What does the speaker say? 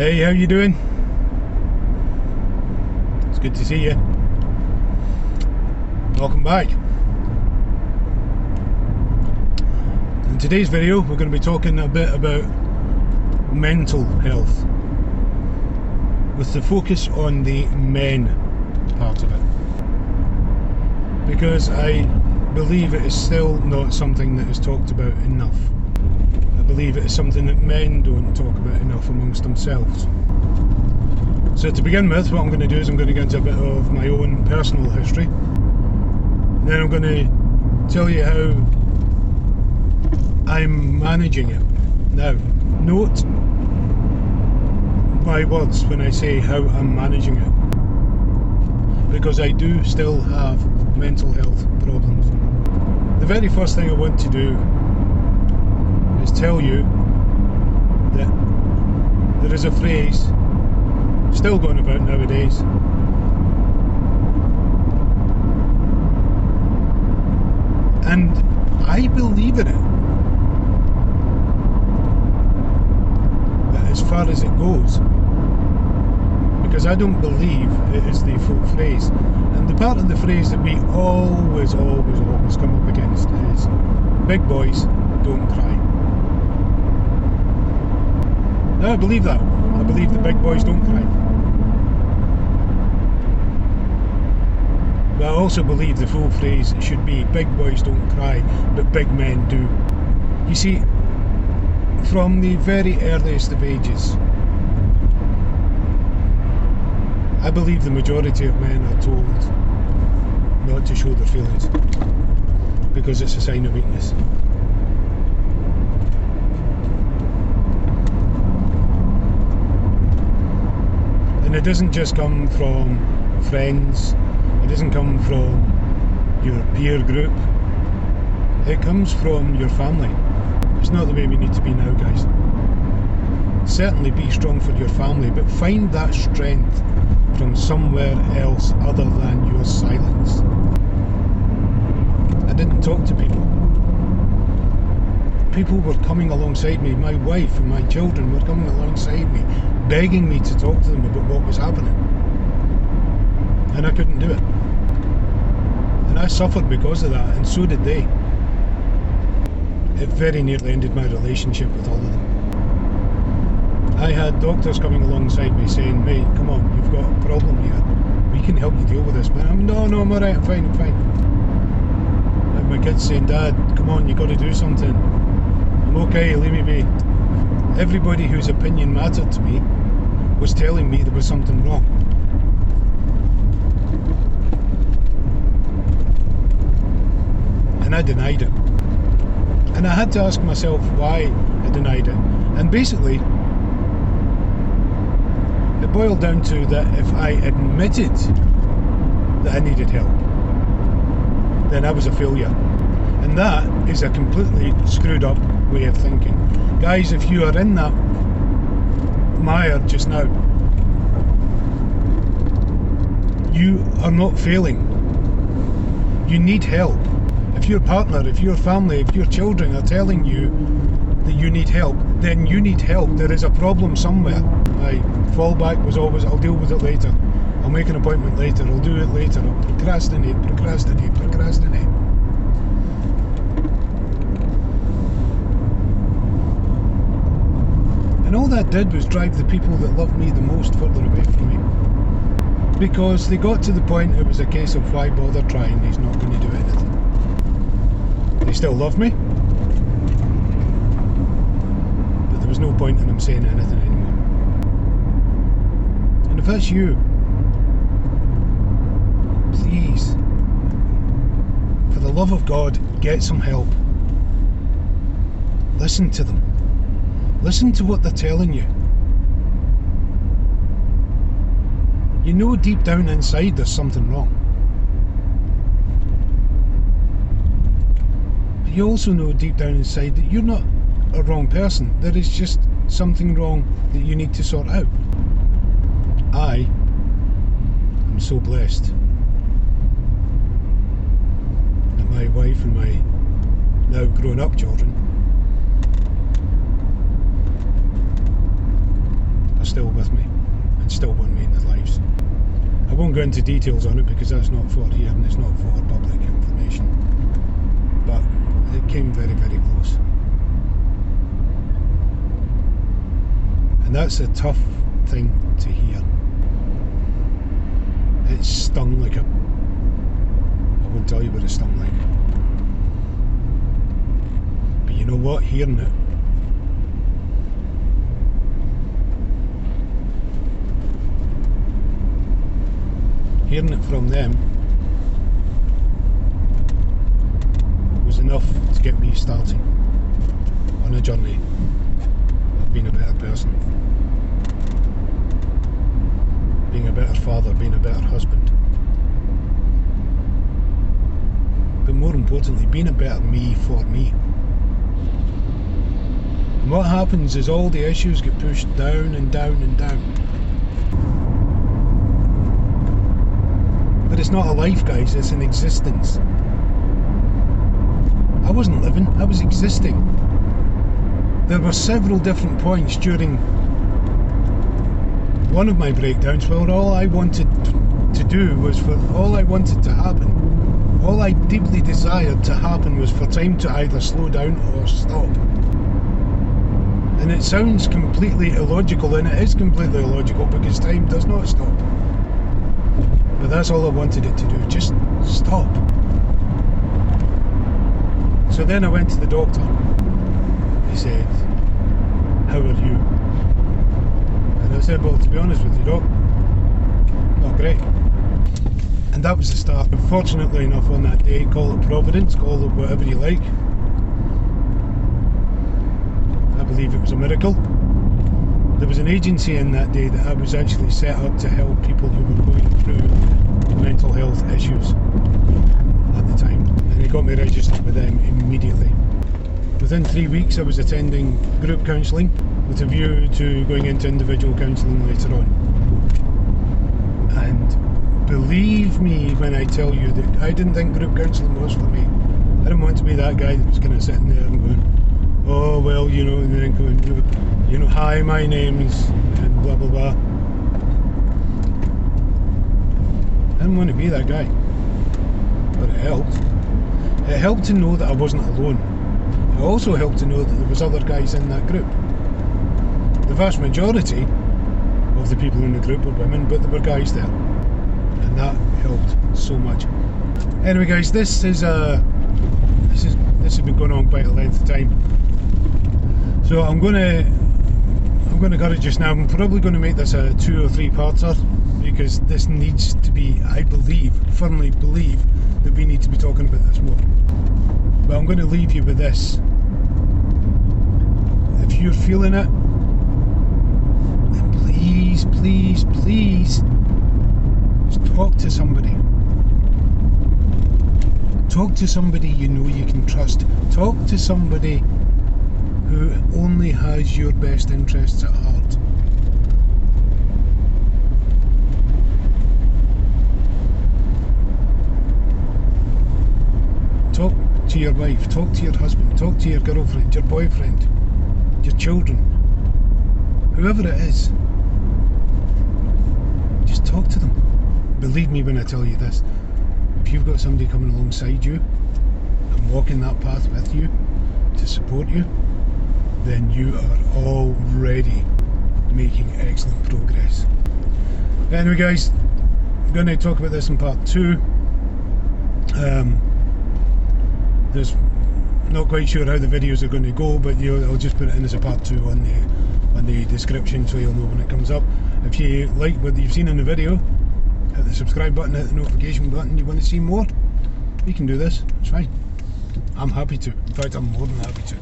Hey, how you doing? It's good to see you. Welcome back. In today's video we're going to be talking a bit about mental health, with the focus on the men part of it, because I believe it is still not something that is talked about enough. I believe it is something that men don't talk about enough amongst themselves. So to begin with, what I'm going to do is I'm going to get into a bit of my own personal history. Then I'm going to tell you how I'm managing it. Now, note my words when I say how I'm managing it, because I do still have mental health problems. The very first thing I want to do is tell you that there is a phrase still going about nowadays, and I believe in it, but as far as it goes, because I don't believe it is the full phrase. And the part of the phrase that we always come up against is big boys don't cry. Now I believe that. I believe the big boys don't cry. But I also believe the full phrase should be big boys don't cry, but big men do. You see, from the very earliest of ages, I believe the majority of men are told not to show their feelings because it's a sign of weakness. And it doesn't just come from friends, it doesn't come from your peer group, it comes from your family. It's not the way we need to be now, guys. Certainly be strong for your family, but find that strength from somewhere else other than your silence. I didn't talk to people. People were coming alongside me, my wife and my children were coming alongside me, begging me to talk to them about what was happening. And I couldn't do it. And I suffered because of that, and so did they. It very nearly ended my relationship with all of them. I had doctors coming alongside me saying, mate, come on, you've got a problem here. We can help you deal with this. But no, I'm alright, I'm fine. And my kids saying, Dad, come on, you've got to do something. I'm okay, leave me be. Everybody whose opinion mattered to me was telling me there was something wrong. And I denied it. And I had to ask myself why I denied it. And basically, it boiled down to that if I admitted that I needed help, then I was a failure. And that is a completely screwed up way of thinking. Guys, if you are in that mire just now, you are not failing. You need help. If your partner, if your family, if your children are telling you that you need help, then you need help. There is a problem somewhere. My fallback was always, I'll deal with it later. I'll make an appointment later. I'll do it later. I'll procrastinate. And all that did was drive the people that loved me the most further away from me. Because they got to the point it was a case of why bother trying, he's not going to do anything. They still love me, but there was no point in them saying anything anymore. And if that's you, please, for the love of God, get some help. Listen to them. Listen to what they're telling you. You know deep down inside there's something wrong. But you also know deep down inside that you're not a wrong person. There is just something wrong that you need to sort out. I am so blessed that my wife and my now grown up children still with me and still want me in their lives. I won't go into details on it because that's not for here and it's not for public information, but it came very, very close. And that's a tough thing to hear. It stung like a... I won't tell you what it stung like. But you know what? Hearing it, from them was enough to get me starting on a journey of being a better person, being a better father, being a better husband, but more importantly, being a better me for me. And what happens is all the issues get pushed down and down and down. But it's not a life, guys, it's an existence. I wasn't living, I was existing. There were several different points during one of my breakdowns where all I wanted to do was all I wanted to happen, all I deeply desired to happen was for time to either slow down or stop. And it sounds completely illogical, and it is completely illogical because time does not stop. But that's all I wanted it to do, just stop. So then I went to the doctor. He said, "How are you?" And I said, "Well, to be honest with you, Doc, not great." And that was the start. Fortunately enough, on that day, call it Providence, call it whatever you like, I believe it was a miracle. There was an agency in that day that I was actually set up to help people who were going through mental health issues at the time, and they got me registered with them immediately. Within 3 weeks I was attending group counselling with a view to going into individual counselling later on. And believe me when I tell you that I didn't think group counselling was for me. I didn't want to be that guy that was kind of sitting there and going, "Oh well, you know," and then going, "You know, hi, my name's," and blah blah blah. I didn't want to be that guy, but it helped. It helped to know that I wasn't alone. It also helped to know that there was other guys in that group. The vast majority of the people in the group were women, but there were guys there, and that helped so much. Anyway, guys, this has been going on quite a length of time, so I'm gonna cut it just now. I'm probably going to make this a 2 or 3 parter because this needs to be, I believe, firmly believe that we need to be talking about this more. But I'm going to leave you with this. If you're feeling it, then please, please, please just talk to somebody. Talk to somebody you know you can trust. Talk to somebody who only has your best interests at heart. Talk to your wife, talk to your husband, talk to your girlfriend, your boyfriend, your children, whoever it is. Just talk to them. Believe me when I tell you this, if you've got somebody coming alongside you and walking that path with you to support you, then you are already making excellent progress. Anyway, guys, I'm going to talk about this in part 2. There's not quite sure how the videos are going to go, but I'll just put it in as a part 2 on the description so you'll know when it comes up. If you like what you've seen in the video, hit the subscribe button, hit the notification button. You want to see more? You can do this, it's fine. I'm happy to. In fact, I'm more than happy to.